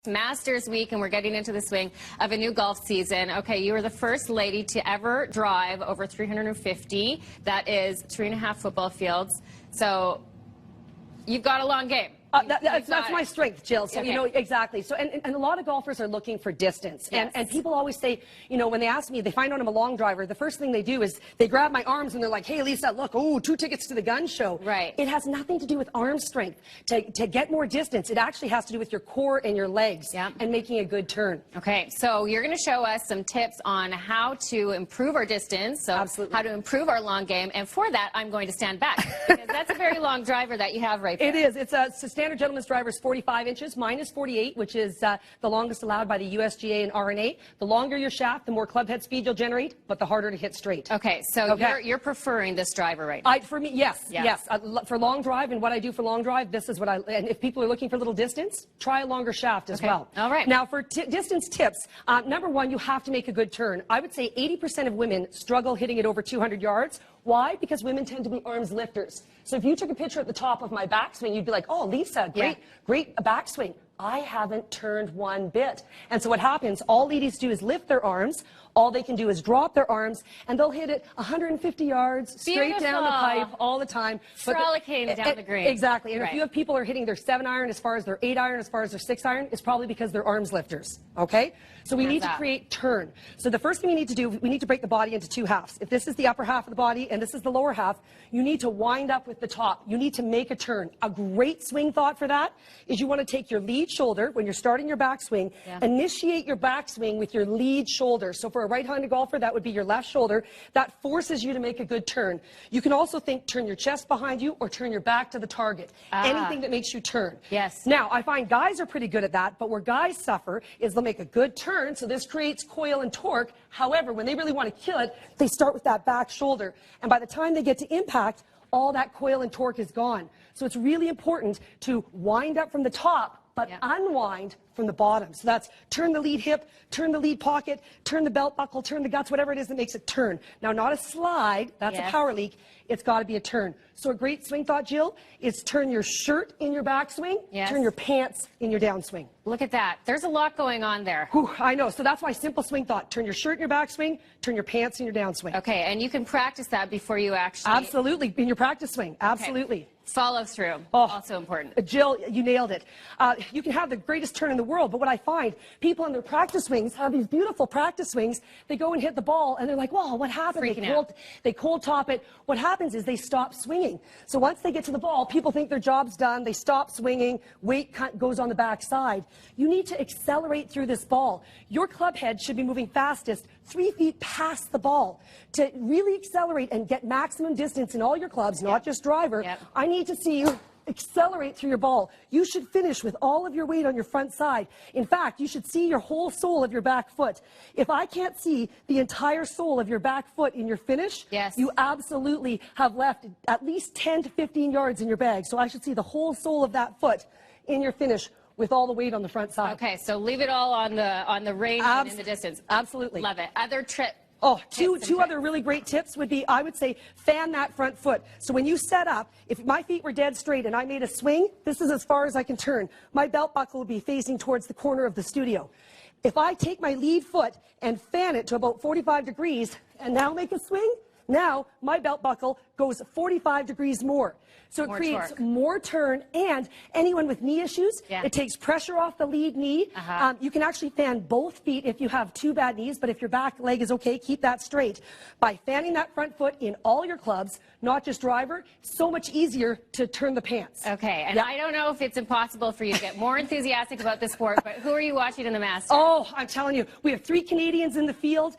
Masters week, and we're getting into the swing of a new golf season. Okay, you were the first lady to ever drive over 350. That is 3.5 football fields. So you've got a long game. That's my strength, Jill. So, okay. you know, exactly. So, and a lot of golfers are looking for distance. Yes. And people always say, you know, when they ask me, they find out I'm a long driver, the first thing they do is they grab my arms and they're like, hey, Lisa, look, oh, 2 tickets to the gun show. Right. It has nothing to do with arm strength. To get more distance, it actually has to do with your core and your legs and making a good turn. Okay, so you're going to show us some tips on how to improve our distance, so how to improve our long game. And for that, I'm going to stand back, because that's a very long driver that you have right there. It is. It's a standard gentleman's driver. 45 inches. Mine is 48, which is the longest allowed by the USGA and RNA. The longer your shaft, the more club head speed you'll generate, but the harder to hit straight. Okay, so you're preferring this driver right now? For me, yes. For long drive, and what I do for long drive, this is what and if people are looking for a little distance, try a longer shaft as well. All right. Now, for distance tips, number one, you have to make a good turn. I would say 80% of women struggle hitting it over 200 yards. Why? Because women tend to be arms lifters. So if you took a picture at the top of my backswing, you'd be like, oh, Lisa, great backswing. I haven't turned one bit. And so what happens, all ladies do is lift their arms. All they can do is drop their arms, and they'll hit it 150 yards straight down the pipe all the time. Frolicking down the green. Exactly. And if you have people who are hitting their 7-iron as far as their 8-iron, as far as their 6-iron, it's probably because they're arms lifters. Okay? So we need to create turn. So the first thing we need to do, we need to break the body into 2 halves. If this is the upper half of the body and this is the lower half, you need to wind up with the top. You need to make a turn. A great swing thought for that is you want to take your lead shoulder when you're starting your backswing, initiate your backswing with your lead shoulder. So for a right-handed golfer, that would be your left shoulder. That forces you to make a good turn. You can also think turn your chest behind you or turn your back to the target. Anything that makes you turn. Yes. Now, I find guys are pretty good at that, but where guys suffer is they'll make a good turn, so this creates coil and torque. However, when they really want to kill it, they start with that back shoulder. And by the time they get to impact, all that coil and torque is gone. So it's really important to wind up from the top, but unwind from the bottom. So that's turn the lead hip, turn the lead pocket, turn the belt buckle, turn the guts, whatever it is that makes it turn. Now, not a slide, that's a power leak. It's got to be a turn. So a great swing thought, Jill, is turn your shirt in your backswing, turn your pants in your downswing. Look at that. There's a lot going on there. Whew, I know. So that's my simple swing thought. Turn your shirt in your backswing, turn your pants in your downswing. Okay, and you can practice that before you actually... Absolutely, in your practice swing. Absolutely. Okay. Follow through, also important. Jill, you nailed it. You can have the greatest turn in the world, but what I find, people in their practice swings have these beautiful practice swings. They go and hit the ball, and they're like, whoa, what happened? They cold top it. What happens is they stop swinging. So once they get to the ball, people think their job's done. They stop swinging. Weight goes on the backside. You need to accelerate through this ball. Your club head should be moving fastest 3 feet past the ball. To really accelerate and get maximum distance in all your clubs, not just driver, I need to see you accelerate through your ball. You should finish with all of your weight on your front side. In fact, you should see your whole sole of your back foot. If I can't see the entire sole of your back foot in your finish, you absolutely have left at least 10 to 15 yards in your bag. So I should see the whole sole of that foot in your finish with all the weight on the front side. Okay, so leave it all on the range and in the distance. Absolutely. Love it. Other trips. Two other really great tips would be, I would say, fan that front foot. So when you set up, if my feet were dead straight and I made a swing, this is as far as I can turn. My belt buckle will be facing towards the corner of the studio. If I take my lead foot and fan it to about 45 degrees and now make a swing, now my belt buckle goes 45 degrees more. So it creates more turn, and anyone with knee issues, it takes pressure off the lead knee. You can actually fan both feet if you have 2 bad knees, but if your back leg is okay, keep that straight. By fanning that front foot in all your clubs, not just driver, so much easier to turn the pants. Okay, and I don't know if it's impossible for you to get more enthusiastic about the sport, but who are you watching in the Masters? Oh, I'm telling you, we have 3 Canadians in the field,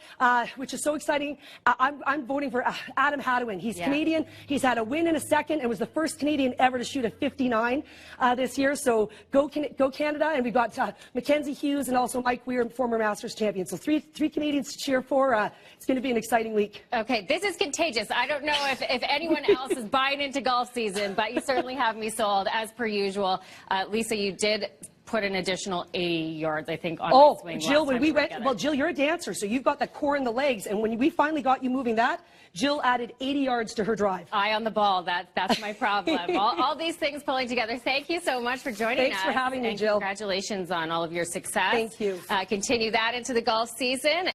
which is so exciting. I'm voting for Adam Hadwin. He's Canadian. He's had a win in a second and was the first Canadian ever to shoot a 59 this year. So go Canada. And we've got Mackenzie Hughes and also Mike Weir, former Masters champion. So three Canadians to cheer for. It's going to be an exciting week. Okay, this is contagious. I don't know if anyone else is buying into golf season, but you certainly have me sold, as per usual. Lisa, you did put an additional 80 yards, I think, on my swing. Jill, when we went, well, Jill, you're a dancer, so you've got the core and the legs, and when we finally got you moving that, Jill added 80 yards to her drive. Eye on the ball, that's my problem. all these things pulling together. Thank you so much for joining us. Thanks for having me, Jill. Congratulations on all of your success. Thank you. Continue that into the golf season.